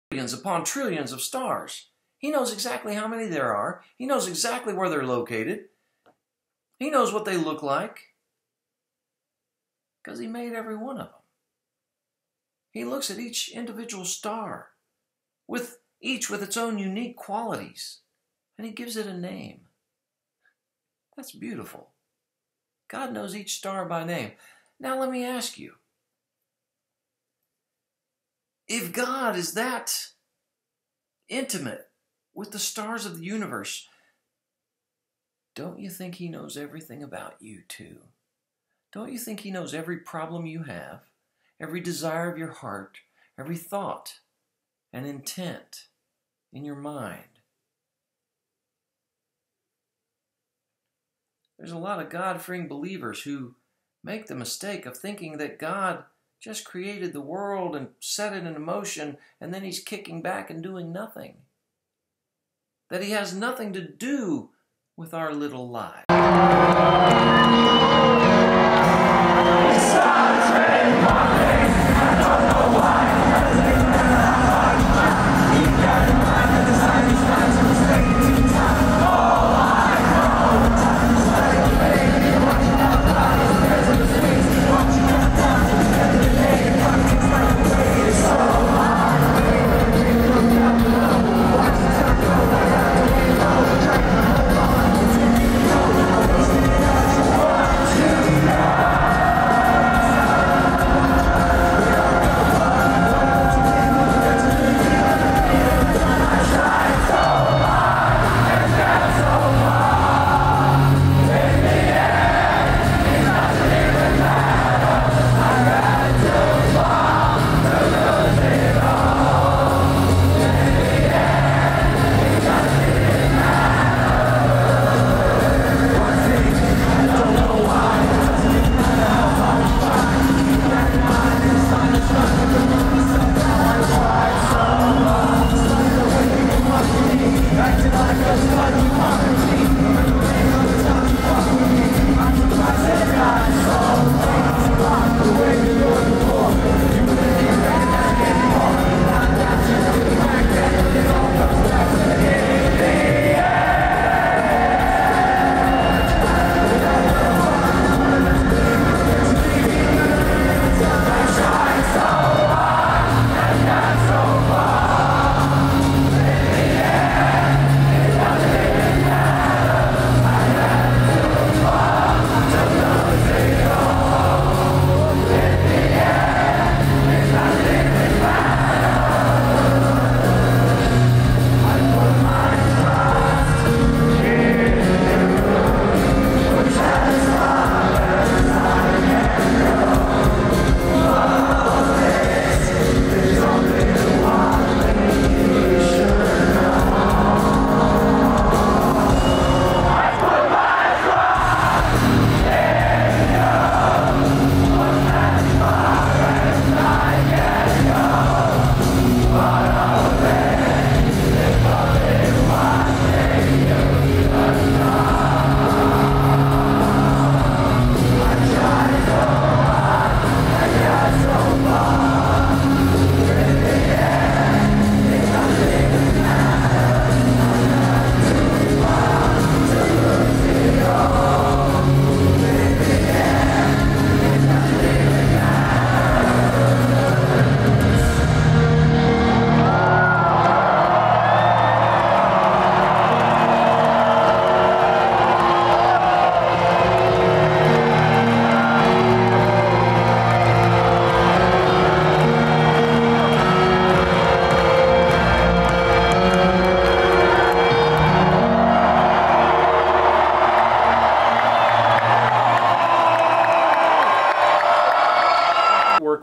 trillions upon trillions of stars. He knows exactly how many there are. He knows exactly where they're located. He knows what they look like because he made every one of them. He looks at each individual star, each with its own unique qualities, and he gives it a name. That's beautiful. God knows each star by name. Now let me ask you, if God is that intimate with the stars of the universe, don't you think he knows everything about you too? Don't you think he knows every problem you have, every desire of your heart, every thought and intent in your mind? There's a lot of God-fearing believers who make the mistake of thinking that God just created the world and set it in motion, and then he's kicking back and doing nothing. That he has nothing to do with our little lives.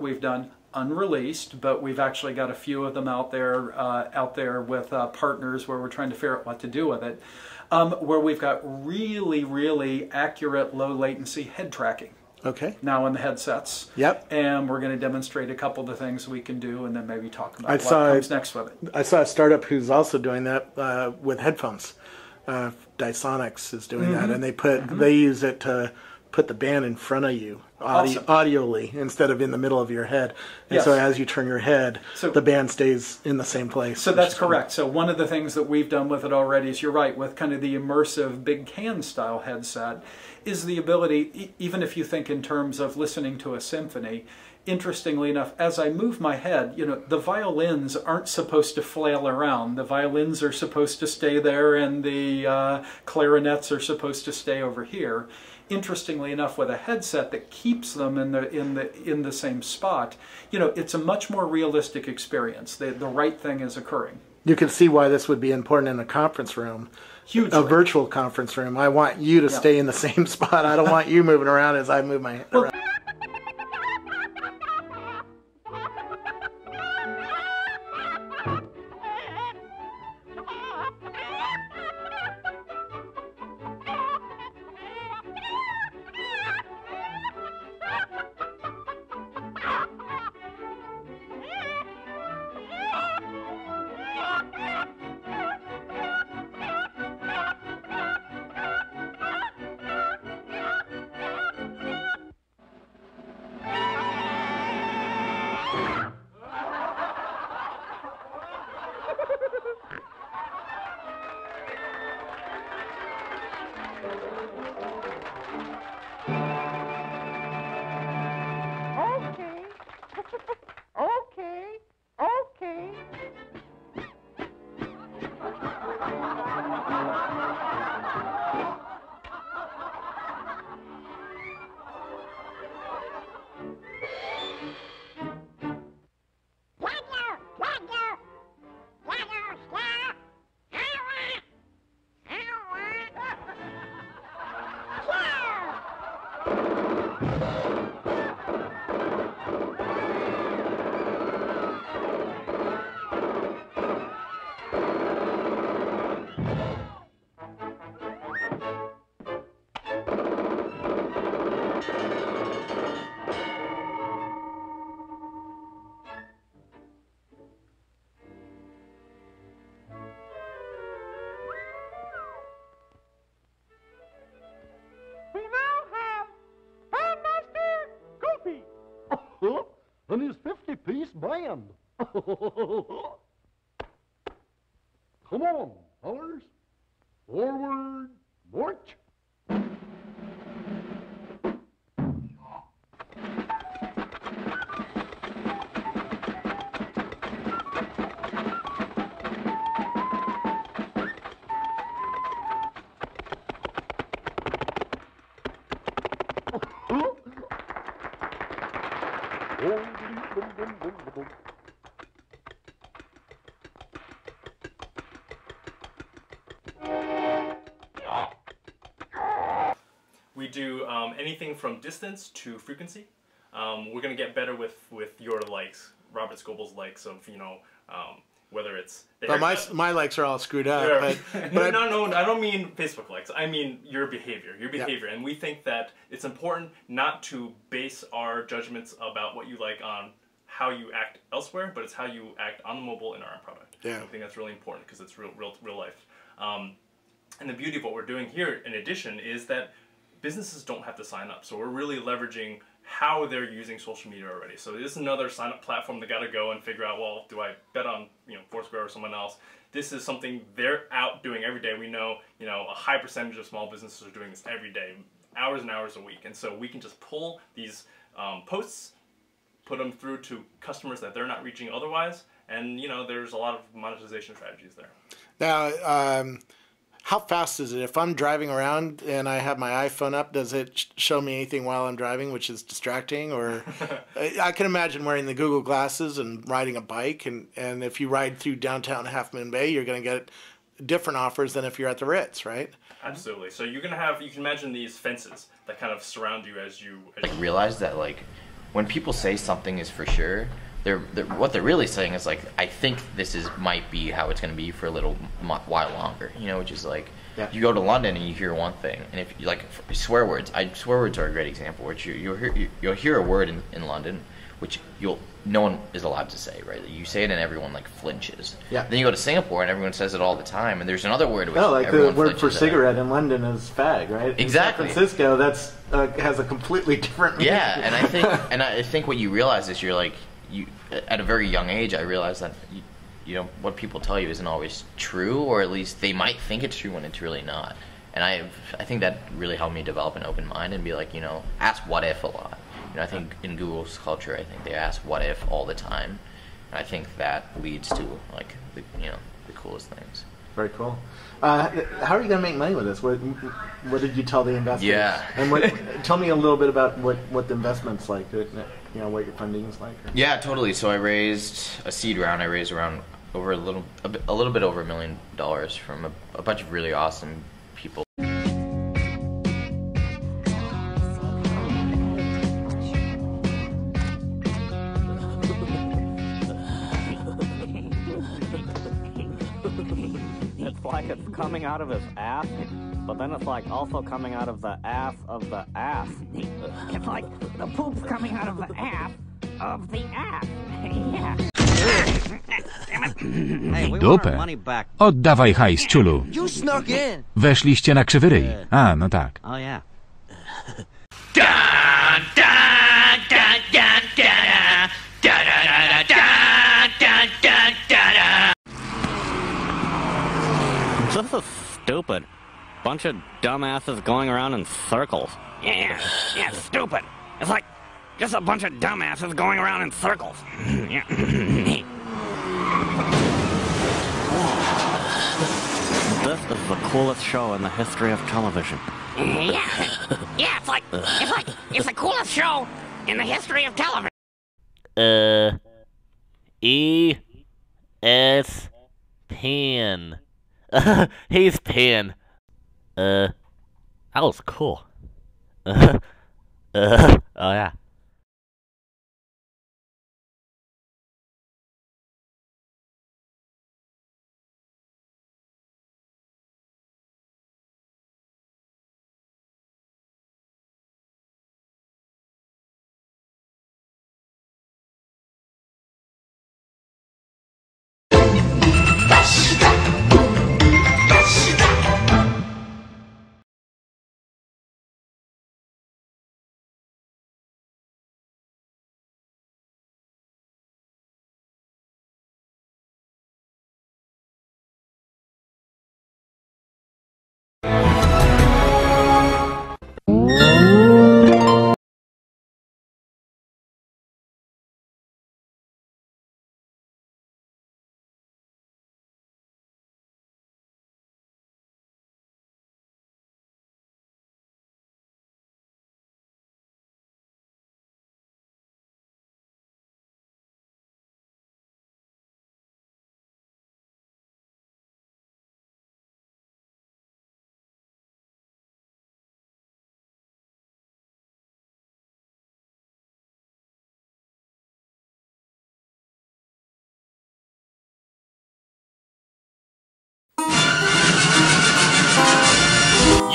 We've done unreleased, but we've actually got a few of them out there with partners where we're trying to figure out what to do with it, where we've got really accurate low latency head tracking. Okay. Now in the headsets. Yep. And we're going to demonstrate a couple of the things we can do, and then maybe talk about what comes next with it. I saw a startup who's also doing that with headphones. Dysonics is doing that, and they use it to put the band in front of you Awesome. audially instead of in the middle of your head. And Yes. so as you turn your head, the band stays in the same place. So that's correct. So one of the things that we've done with it already is, you're right, with kind of the immersive big can style headset, is the ability, even if you think in terms of listening to a symphony, interestingly enough, as I move my head, the violins aren't supposed to flail around. The violins are supposed to stay there, and the clarinets are supposed to stay over here. Interestingly enough, with a headset that keeps them in the same spot, it's a much more realistic experience. The right thing is occurring. You can see why this would be important in a conference room. Hugely. A virtual conference room. I want you to stay in the same spot. I don't want you moving around as I move my head around. And his 50-piece band. Come on, fellers. Forward, march. We do anything from distance to frequency. We're going to get better with your likes, Robert Scoble's likes of, whether it's... But my likes are all screwed up. No, I don't mean Facebook likes. I mean your behavior. And we think that it's important not to base our judgments about what you like on how you act elsewhere, but it's how you act on the mobile in our product. Yeah. I think that's really important because it's real life. And the beauty of what we're doing here, in addition, is that businesses don't have to sign up. So we're really leveraging how they're using social media already. So this is another sign-up platform. They got to go and figure out, well, do I bet on Foursquare or someone else? This is something they're out doing every day. We know a high percentage of small businesses are doing this every day, hours and hours a week. And so we can just pull these posts, put them through to customers that they're not reaching otherwise, and there's a lot of monetization strategies there. Now, how fast is it? If I'm driving around and I have my iPhone up, does it show me anything while I'm driving, which is distracting? Or I can imagine wearing the Google glasses and riding a bike, and if you ride through downtown Half Moon Bay, you're going to get different offers than if you're at the Ritz, right? Absolutely. So you can imagine these fences that kind of surround you as you realize that when people say something is for sure, what they're really saying is I think this might be how it's going to be for a little while longer, which is you go to London and you hear one thing, and if you swear words, swear words are a great example, which you'll hear a word in London, which you'll no one is allowed to say, right? You say it and everyone like flinches. Yeah. Then you go to Singapore and everyone says it all the time, and there's another word which like the everyone word for flinches at. cigarette in London is fag, right? Exactly. In San Francisco, that's has a completely different meaning. Yeah, and I think what you realize is you're like, at a very young age, I realized that you know what people tell you isn't always true, or at least they might think it's true when it's really not. And I think that really helped me develop an open mind and be like, you know, ask what if a lot. You know, I think in Google's culture, I think they ask what if all the time, and I think that leads to like the coolest things. Very cool. How are you going to make money with this? What did you tell the investors? Yeah. And tell me a little bit about what the investment's like. You know, what your funding is like. Yeah, totally. So I raised a seed round. I raised around a little bit over $1 million from a bunch of really awesome people. It's like it's coming out of his ass, but then it's like also coming out of the ass of the ass. It's like the poop's coming out of the ass of the ass. Yeah. Dupę. Oddawaj hajs, ciulu. Weszliście na krzywy ryj. A, no tak. Oh yeah. This is stupid. Bunch of dumbasses going around in circles. Yeah, stupid. It's like just a bunch of dumbasses going around in circles. This is the coolest show in the history of television. Yeah, it's the coolest show in the history of television. ESPN. He's Pan. That was cool. Oh yeah.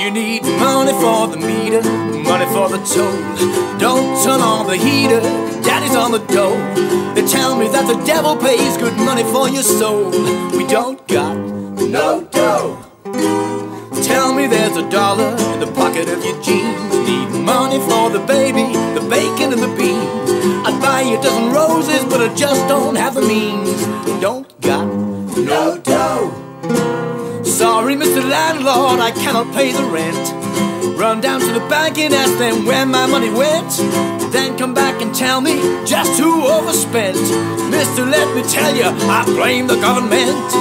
You need money for the meter, money for the toll. Don't turn on the heater, daddy's on the door. They tell me that the devil pays good money for your soul. We don't got no dough. Tell me there's $1 in the pocket of your jeans. Need money for the baby, the bacon and the beans. I'd buy you a dozen roses, but I just don't have the means. Don't got no dough. Sorry, Mr. Landlord, I cannot pay the rent. Run down to the bank and ask them where my money went. Then come back and tell me just who overspent. Mister, let me tell you, I blame the government.